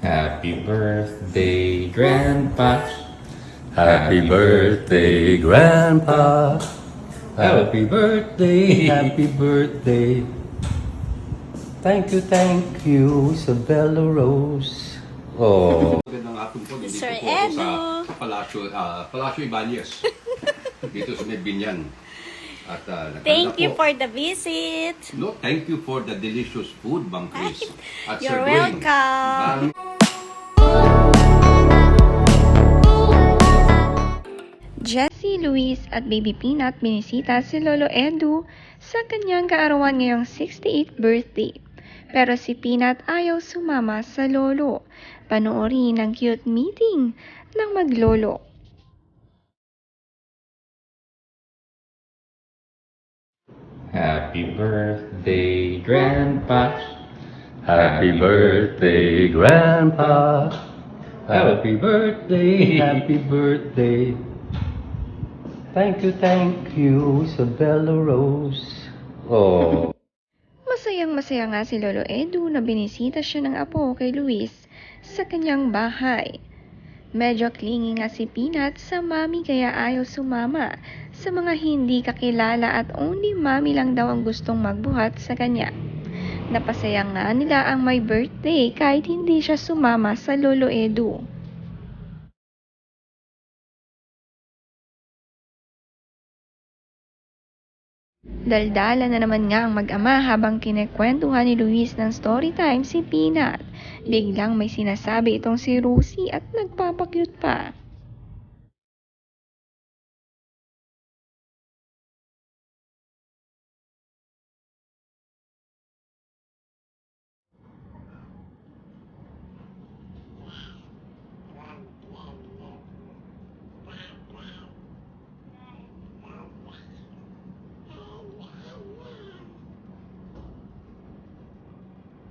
Happy birthday, Grandpa. Happy birthday, Grandpa. Happy birthday, happy birthday. Thank you, Isabella Rose. Oh. Magandang hapon po. Dito Sir po ako Edu. sa Palacio Ibanez. Dito sa may Binyan. At Thank naganda you po. for the visit. No, thank you for the delicious food, Ma'am Chris. At You're Sir Dwayne. welcome. Jessie, Luis at Baby Peanut binisita si Lolo Edu sa kanyang kaarawan ngayong 68th birthday. Pero si Peanut ayaw sumama sa lolo. Panoorin ang cute meeting ng maglolo. Happy birthday, Grandpa. Happy birthday, Grandpa. Happy birthday, happy birthday. Thank you, Isabella Rose. Oh. Masayang-masaya nga si Lolo Edu na binisita siya ng apo kay Luis sa kanyang bahay. Medyo clingy nga si Peanut sa mami kaya ayaw sumama sa mga hindi kakilala at only mami lang daw ang gustong magbuhat sa kanya. Napasaya nga nila ang may birthday kahit hindi siya sumama sa Lolo Edu. Daldala na naman nga ang mag-ama habang kinekwentuhan ni Luis ng story time si Peanut. Biglang may sinasabi itong si Rosie at nagpapakyut pa.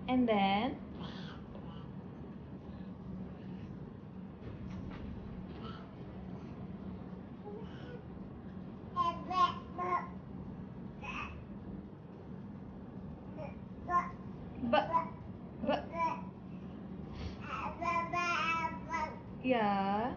And then, yeah.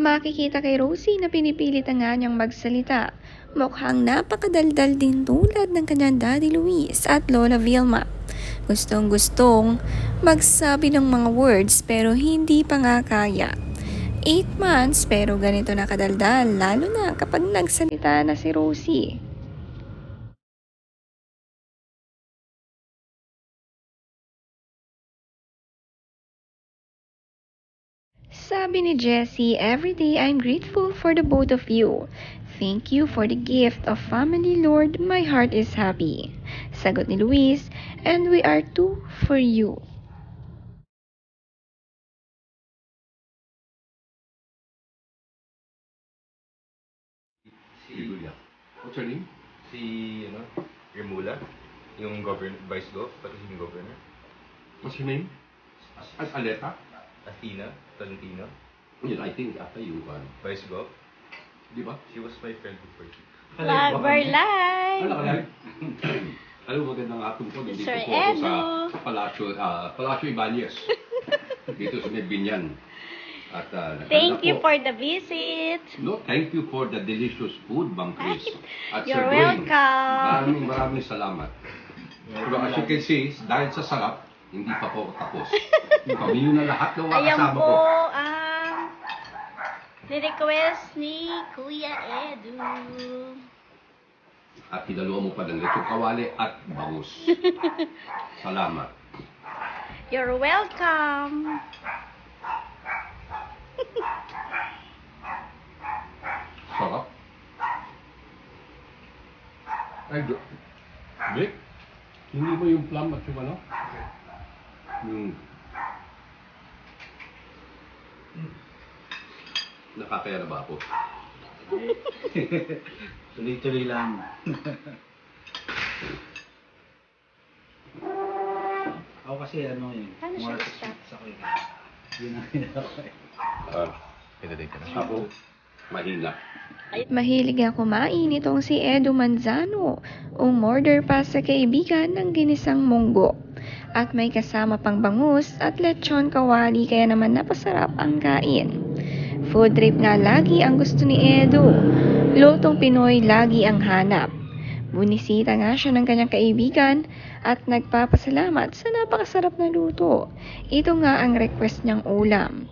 Makikita kay Rosie na pinipilit ang nga niyang magsalita. Mukhang napakadaldal din tulad ng kanyang Daddy Luis at Lola Vilma. Gustong-gustong magsabi ng mga words pero hindi pa nga kaya. 8 months pero ganito na kadaldal lalo na kapag nagsalita na si Rosie. Sabi ni Jessie, every day I'm grateful for the both of you. Thank you for the gift of family, Lord. My heart is happy. Sagot ni Luis, and we are too for you. Julia. What's her name? Si, Remula, yung vice gov, pati yung governor. What's her name? Aleta? Athena Tolentino, Yun, I think after you, vice gov. di ba? She was my friend before. Lover life. Ano ka lang? Hello, magandang hapon po. Dito Sir po ako Edu. sa Palacio Ibanez. Dito sa may Binyan. At naganda Thank you po. for the visit. No, thank you for the delicious food, Ma'am Chris. At You're Sir Dwayne. welcome. Maraming salamat. Pero as you can see, dahil sa sarap, hindi pa po ako tapos. Pamilyo na lahat ng mga Ayan kasama po ko. ang ni-request ni Kuya Edu. At hinaluan mo pa ng lechong kawali at bangus. Salamat. You're welcome. Sarap. Ay, Vic, hindi mo yung plum at yung ano? Nakakaya na ba ako? Tuloy-tuloy lang. kasi ano yun, Paano siya more stop? sa akin. Yun ang ginagawa eh. Ako, mahina. Mahilig nga kumain itong si Edu Manzano, umorder pa sa kaibigan ng ginisang munggo. At may kasama pang bangus at lechon kawali kaya naman napasarap ang kain. Food trip nga lagi ang gusto ni Edu. Lutong Pinoy lagi ang hanap. Bunisita nga siya ng kanyang kaibigan at nagpapasalamat sa napakasarap na luto. Ito nga ang request niyang ulam.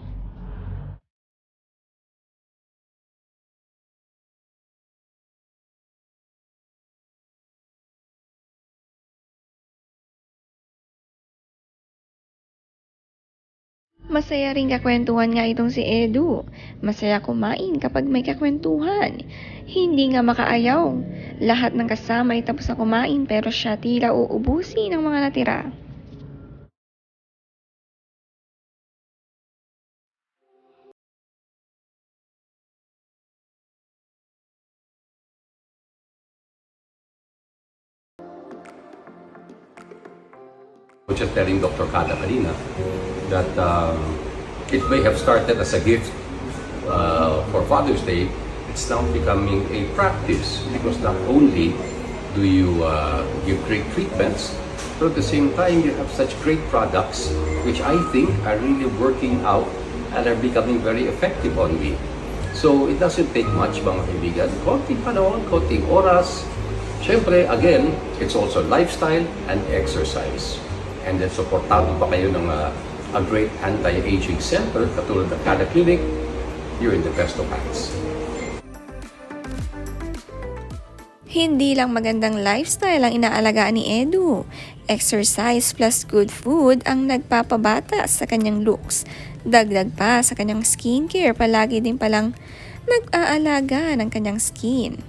Masaya rin kakwentuhan nga itong si Edu. Masaya kumain kapag may kakwentuhan. Hindi nga makaayaw. Lahat ng kasama ay tapos na kumain pero siya tila uubusin ng mga natira. I was just telling Dr. Kada kanina that it may have started as a gift for Father's Day. It's now becoming a practice because not only do you give great treatments, but at the same time you have such great products which I think are really working out and are becoming very effective on me. So it doesn't take much mga kaibigan. Konting panahon, konting oras. Siyempre, again, it's also lifestyle and exercise. And then supportado pa kayo ng a great anti-aging center katulad ng Kada Clinic, you're in the best of hands. Hindi lang magandang lifestyle ang inaalagaan ni Edu. Exercise plus good food ang nagpapabata sa kanyang looks. Dagdag pa sa kanyang skincare, palagi din palang nag-aalaga ng kanyang skin.